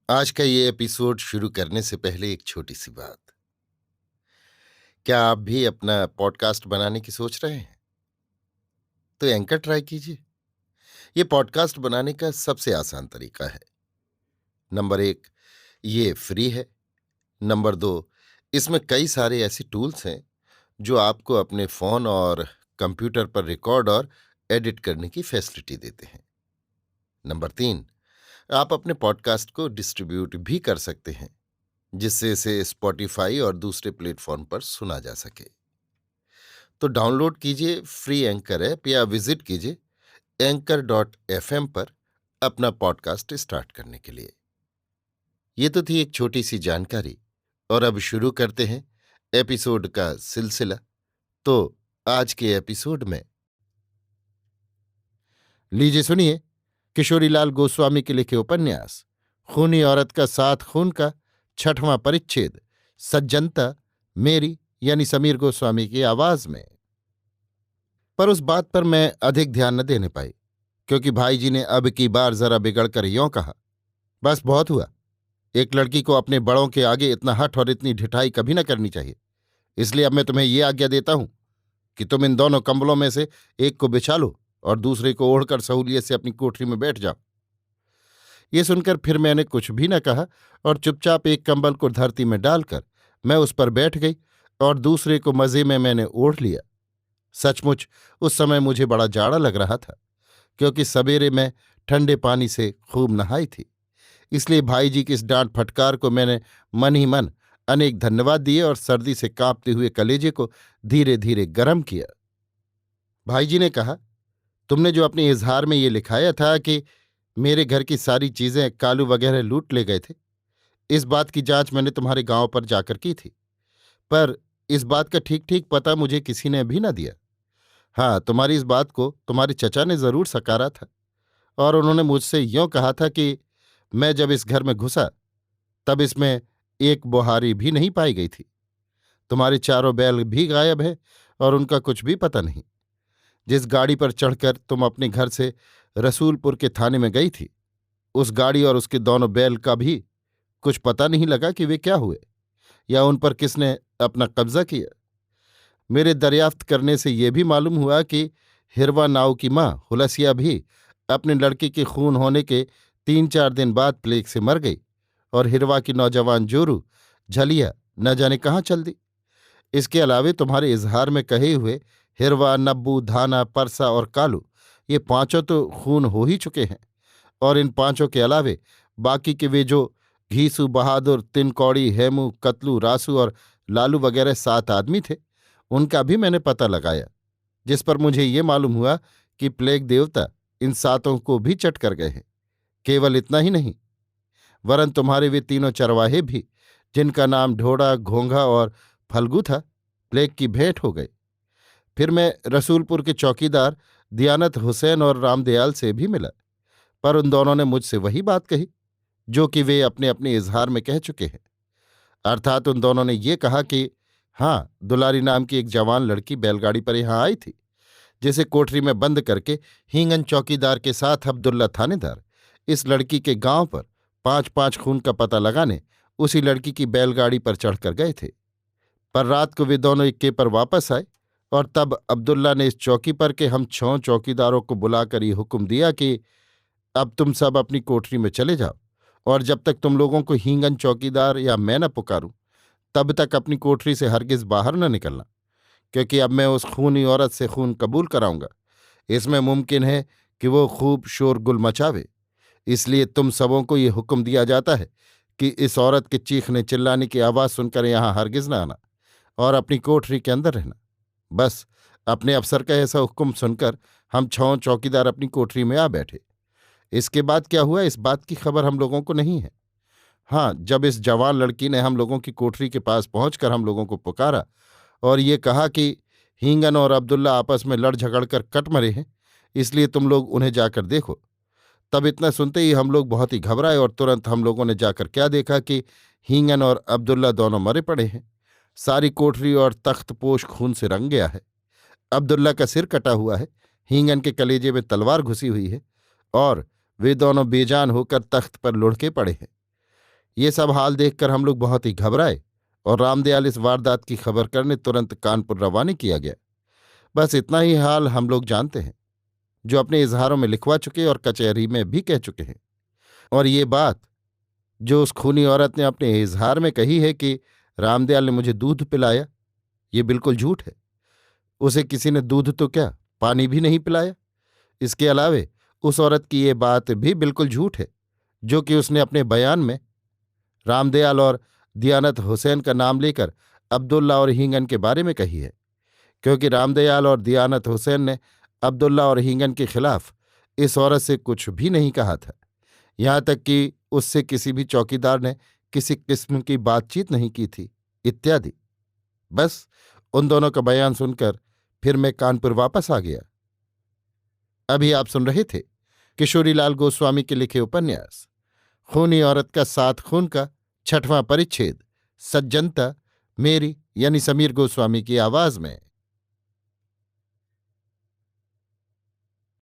आज का ये एपिसोड शुरू करने से पहले एक छोटी सी बात। क्या आप भी अपना पॉडकास्ट बनाने की सोच रहे हैं? तो एंकर ट्राई कीजिए। ये पॉडकास्ट बनाने का सबसे आसान तरीका है। नंबर एक, ये फ्री है। नंबर दो, इसमें कई सारे ऐसे टूल्स हैं जो आपको अपने फोन और कंप्यूटर पर रिकॉर्ड और एडिट करने की फैसिलिटी देते हैं। नंबर तीन, आप अपने पॉडकास्ट को डिस्ट्रीब्यूट भी कर सकते हैं, जिससे इसे स्पॉटिफाई और दूसरे प्लेटफॉर्म पर सुना जा सके। तो डाउनलोड कीजिए फ्री एंकर ऐप या विजिट कीजिए anchor.fm पर अपना पॉडकास्ट स्टार्ट करने के लिए। ये तो थी एक छोटी सी जानकारी, और अब शुरू करते हैं एपिसोड का सिलसिला। तो आज के एपिसोड में लीजिए सुनिए किशोरीलाल गोस्वामी के लिखे उपन्यास खूनी औरत का साथ खून का 6वां परिच्छेद, सज्जनता, मेरी यानी समीर गोस्वामी की आवाज में। पर उस बात पर मैं अधिक ध्यान न देने पाई, क्योंकि भाई जी ने अब की बार जरा बिगड़कर यों कहा, बस बहुत हुआ। एक लड़की को अपने बड़ों के आगे इतना हठ और इतनी ढिठाई कभी न करनी चाहिए। इसलिए अब मैं तुम्हें ये आज्ञा देता हूं कि तुम इन दोनों कंबलों में से एक को बिछा लो और दूसरे को ओढ़कर सहूलियत से अपनी कोठरी में बैठ जाओ। ये सुनकर फिर मैंने कुछ भी न कहा और चुपचाप एक कंबल को धरती में डालकर मैं उस पर बैठ गई और दूसरे को मजे में मैंने ओढ़ लिया। सचमुच उस समय मुझे बड़ा जाड़ा लग रहा था, क्योंकि सवेरे मैं ठंडे पानी से खूब नहाई थी। इसलिए भाई जी की इस डांट फटकार को मैंने मन ही मन अनेक धन्यवाद दिए और सर्दी से कांपते हुए कलेजे को धीरे धीरे गर्म किया। भाई जी ने कहा, तुमने जो अपने इजहार में ये लिखाया था कि मेरे घर की सारी चीजें कालू वगैरह लूट ले गए थे, इस बात की जांच मैंने तुम्हारे गांव पर जाकर की थी। पर इस बात का ठीक ठीक पता मुझे किसी ने भी न दिया। हाँ, तुम्हारी इस बात को तुम्हारे चचा ने जरूर सकारा था, और उन्होंने मुझसे यों कहा था कि मैं जब इस घर में घुसा तब इसमें एक बोहारी भी नहीं पाई गई थी। तुम्हारे चारों बैल भी गायब है और उनका कुछ भी पता नहीं। जिस गाड़ी पर चढ़कर तुम अपने घर से रसूलपुर के थाने में गई थी, उस गाड़ी और उसके दोनों बैल का भी कुछ पता नहीं लगा कि वे क्या हुए या उन पर किसने अपना कब्जा किया। मेरे दरियाफ्त करने से ये भी मालूम हुआ कि हिरवा नाव की माँ हुलसिया भी अपने लड़के के खून होने के 3-4 दिन बाद प्लेग से मर गई, और हिरवा की नौजवान जोरू झलिया न जाने कहाँ चल दी। इसके अलावे तुम्हारे इजहार में कहे हुए हिरवा, नब्बू, धाना, परसा और कालू, ये पांचों तो खून हो ही चुके हैं, और इन पांचों के अलावे बाकी के वे जो घीसू, बहादुर, तिनकौड़ी, हेमू, कतलू, रासू और लालू वगैरह 7 आदमी थे, उनका भी मैंने पता लगाया, जिस पर मुझे ये मालूम हुआ कि प्लेग देवता इन 7 को भी चट कर गए हैं। केवल इतना ही नहीं, वरन तुम्हारे वे तीनों चरवाहे भी, जिनका नाम ढोड़ा, घोंघा और फल्गू था, प्लेग की भेंट हो गए। फिर मैं रसूलपुर के चौकीदार दियानत हुसैन और रामदयाल से भी मिला, पर उन दोनों ने मुझसे वही बात कही जो कि वे अपने अपने इजहार में कह चुके हैं। अर्थात उन दोनों ने ये कहा कि हाँ, दुलारी नाम की एक जवान लड़की बैलगाड़ी पर यहाँ आई थी, जिसे कोठरी में बंद करके हींगन चौकीदार के साथ अब्दुल्ला थानेदार इस लड़की के गांव पर 5-5 खून का पता लगाने उसी लड़की की बैलगाड़ी पर चढ़कर गए थे। पर रात को वे दोनों इक्के पर वापस आए, और तब अब्दुल्ला ने इस चौकी पर के हम 6 चौकीदारों को बुलाकर ये हुक्म दिया कि अब तुम सब अपनी कोठरी में चले जाओ, और जब तक तुम लोगों को हींगन चौकीदार या मैं न पुकारूं, तब तक अपनी कोठरी से हरगिज बाहर न निकलना, क्योंकि अब मैं उस खूनी औरत से खून कबूल कराऊंगा। इसमें मुमकिन है कि वो खूब शोरगुल मचावे। इसलिए तुम सबों को ये हुक्म दिया जाता है कि इस औरत के चीखने चिल्लाने की आवाज़ सुनकर यहाँ हरगिज न आना और अपनी कोठरी के अंदर रहना। बस अपने अफसर का ऐसा हुक्म सुनकर हम 6 चौकीदार अपनी कोठरी में आ बैठे। इसके बाद क्या हुआ, इस बात की खबर हम लोगों को नहीं है। हाँ, जब इस जवान लड़की ने हम लोगों की कोठरी के पास पहुंचकर हम लोगों को पुकारा और ये कहा कि हींगन और अब्दुल्ला आपस में लड़ झगड़ कर कट मरे हैं, इसलिए तुम लोग उन्हें जाकर देखो, तब इतना सुनते ही हम लोग बहुत ही घबराए और तुरंत हम लोगों ने जाकर क्या देखा कि हींगन और अब्दुल्ला दोनों मरे पड़े हैं। सारी कोठरी और तख्तपोश खून से रंग गया है। अब्दुल्ला का सिर कटा हुआ है, हींगन के कलेजे में तलवार घुसी हुई है, और वे दोनों बेजान होकर तख्त पर लुढ़के पड़े हैं। ये सब हाल देखकर हम लोग बहुत ही घबराए और रामदयाल इस वारदात की खबर करने तुरंत कानपुर रवाना किया गया। बस इतना ही हाल हम लोग जानते हैं, जो अपने इजहारों में लिखवा चुके और कचहरी में भी कह चुके हैं। और ये बात जो उस खूनी औरत ने अपने इजहार में कही है कि रामदयाल ने मुझे दूध पिलाया, ये बिल्कुल झूठ है। उसे किसी ने दूध तो क्या, पानी भी नहीं पिलाया। इसके अलावे उस औरत की ये बात भी बिल्कुल झूठ है जो कि उसने अपने बयान में रामदयाल और दियानत हुसैन का नाम लेकर अब्दुल्ला और हींगन के बारे में कही है, क्योंकि रामदयाल और दियानत हुसैन ने अब्दुल्ला और हींगन के खिलाफ इस औरत से कुछ भी नहीं कहा था। यहाँ तक कि उससे किसी भी चौकीदार ने किसी किस्म की बातचीत नहीं की थी, इत्यादि। बस उन दोनों का बयान सुनकर फिर मैं कानपुर वापस आ गया। अभी आप सुन रहे थे किशोरीलाल गोस्वामी के लिखे उपन्यास खूनी औरत का 7 खून का 6वां परिच्छेद, सज्जनता मेरी यानी समीर गोस्वामी की आवाज में।